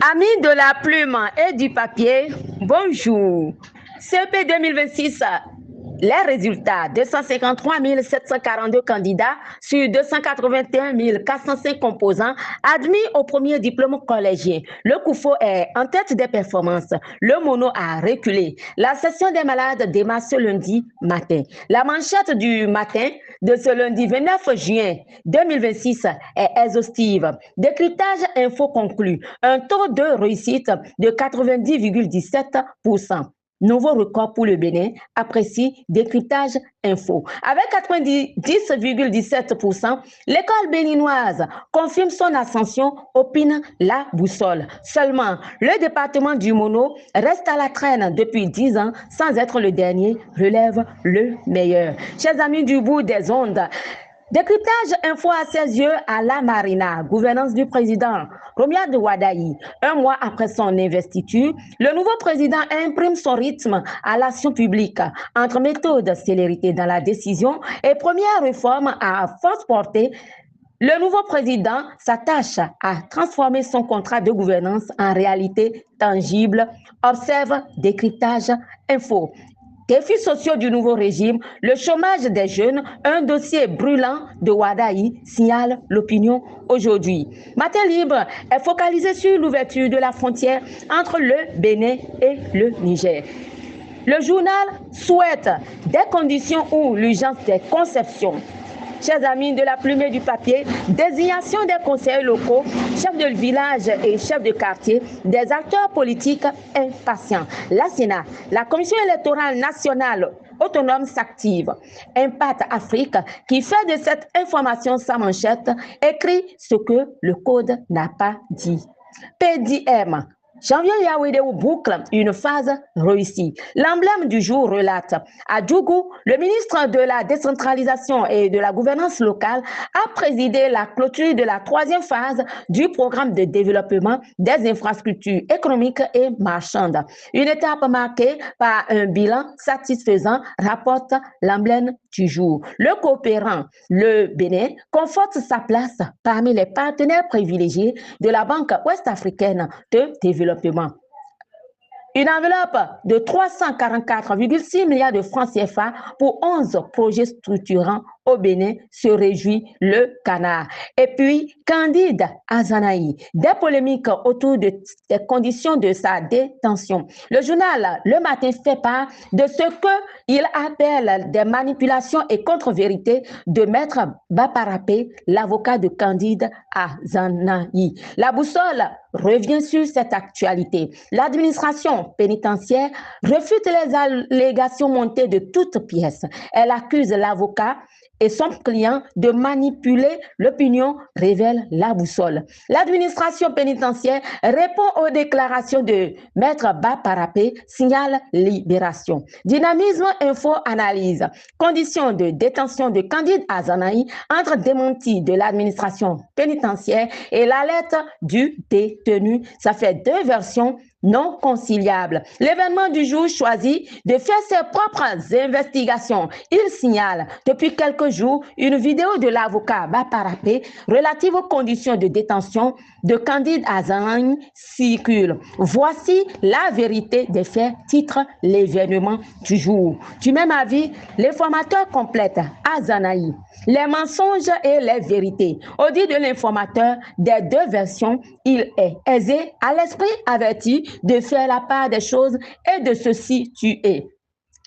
Amis de la plume et du papier, bonjour. CP 2026, les résultats, 253 742 candidats sur 281 405 composants admis au premier diplôme collégien. Le COUFO est en tête des performances. Le mono a reculé. La session des malades démarre ce lundi matin. La manchette du matin de ce lundi 29 juin 2026 est exhaustive. Décryptage info conclu. Un taux de réussite de 90,17%. Nouveau record pour le Bénin, apprécie Décryptage Info. Avec 90,17%, l'école béninoise confirme son ascension, opine la boussole. Seulement, le département du Mono reste à la traîne depuis 10 ans sans être le dernier, relève le meilleur. Chers amis du bout des ondes, Décryptage info à ses yeux à la Marina, gouvernance du président Romuald Wadaï. Un mois après son investiture, le nouveau président imprime son rythme à l'action publique entre méthode, célérité dans la décision et première réforme à force portée. Le nouveau président s'attache à transformer son contrat de gouvernance en réalité tangible, observe Décryptage info. Défis sociaux du nouveau régime, le chômage des jeunes, un dossier brûlant de Wadaï, signale l'opinion aujourd'hui. Matin libre est focalisé sur l'ouverture de la frontière entre le Bénin et le Niger. Le journal souhaite des conditions où l'urgence des conceptions. Chers amis de la plume et du papier, désignation des conseillers locaux, chefs de village et chefs de quartier, des acteurs politiques impatients. La Sénat, la Commission électorale nationale autonome s'active. Impact Afrique, qui fait de cette information sa manchette, écrit ce que le code n'a pas dit. PDM. Janvier Yawede boucle une phase réussie. L'emblème du jour relate à Djougou, le ministre de la décentralisation et de la gouvernance locale a présidé la clôture de la troisième phase du programme de développement des infrastructures économiques et marchandes. Une étape marquée par un bilan satisfaisant, rapporte l'emblème du jour. Le coopérant, le Bénin, conforte sa place parmi les partenaires privilégiés de la Banque ouest-africaine de développement. Une enveloppe de 344,6 milliards de francs CFA pour 11 projets structurants au Bénin, se réjouit le Canard. Et puis, Candide Azanaï, des polémiques autour des conditions de sa détention. Le journal Le Matin fait part de ce qu'il appelle des manipulations et contre-vérités de Maître Baparapé, l'avocat de Candide Azanaï. La boussole revient sur cette actualité. L'administration pénitentiaire refute les allégations montées de toutes pièces. Elle accuse l'avocat et son client de manipuler l'opinion, révèle la boussole. L'administration pénitentiaire répond aux déclarations de Maître Baparapé, signale Libération. Dynamisme Info Analyse. Conditions de détention de Candide Azanaï entre démenti de l'administration pénitentiaire et la lettre du détenu. Ça fait deux versions non conciliable. L'événement du jour choisit de faire ses propres investigations. Il signale depuis quelques jours une vidéo de l'avocat Baparapé relative aux conditions de détention de Candide Azanaï circule. Voici la vérité des faits, titre l'événement du jour. Du même avis, l'informateur complète Azanaï. Les mensonges et les vérités. Au dit de l'informateur des deux versions, il est aisé à l'esprit averti de faire la part des choses et de se situer.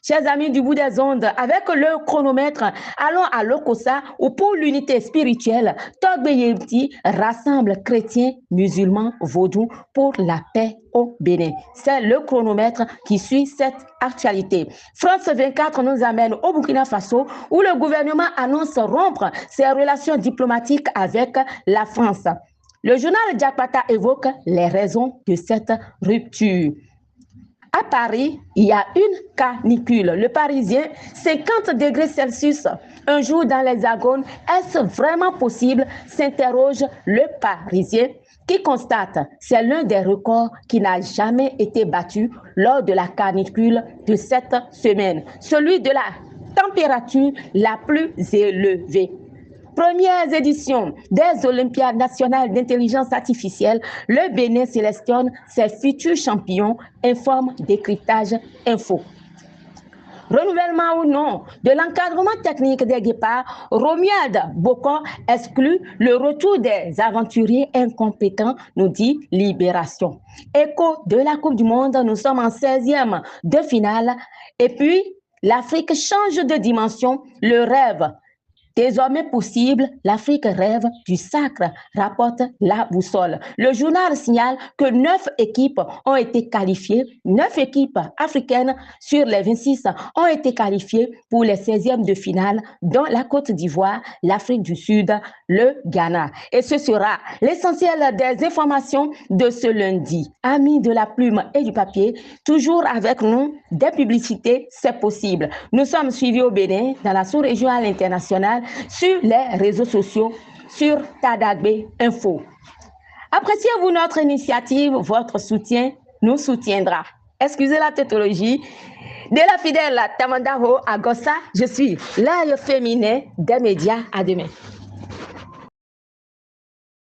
Chers amis du bout des ondes, avec le chronomètre, allons à l'Okosa où pour l'unité spirituelle, Togbeyemti rassemble chrétiens, musulmans, vaudous pour la paix au Bénin. C'est le chronomètre qui suit cette actualité. France 24 nous amène au Burkina Faso où le gouvernement annonce rompre ses relations diplomatiques avec la France. Le journal Diakpata évoque les raisons de cette rupture. À Paris, il y a une canicule. Le Parisien, 50 degrés Celsius, un jour dans l'Hexagone, est-ce vraiment possible? S'interroge le Parisien qui constate c'est l'un des records qui n'a jamais été battu lors de la canicule de cette semaine, celui de la température la plus élevée. premières éditions des Olympiades nationales d'intelligence artificielle, le Bénin sélectionne ses futurs champions, informe Décryptage Info. Renouvellement ou non de l'encadrement technique des guépards, Romuald Bokor exclut le retour des aventuriers incompétents, nous dit Libération. Écho de la Coupe du Monde, nous sommes en 16e de finale et puis l'Afrique change de dimension, le rêve. Désormais possible, l'Afrique rêve du sacre, rapporte La Boussole. Le journal signale que 9 équipes ont été qualifiées, 9 équipes africaines sur les 26 ont été qualifiées pour les 16e de finale, dont la Côte d'Ivoire, l'Afrique du Sud, le Ghana. Et ce sera l'essentiel des informations de ce lundi. Amis de la plume et du papier, toujours avec nous, des publicités, c'est possible. Nous sommes suivis au Bénin, dans la sous-région à l'international, sur les réseaux sociaux, sur Tadagbe Info. Appréciez-vous notre initiative, votre soutien nous soutiendra. Excusez la tautologie. De la fidèle Tamandaro à Gossa, je suis l'œil féminin des médias. À demain.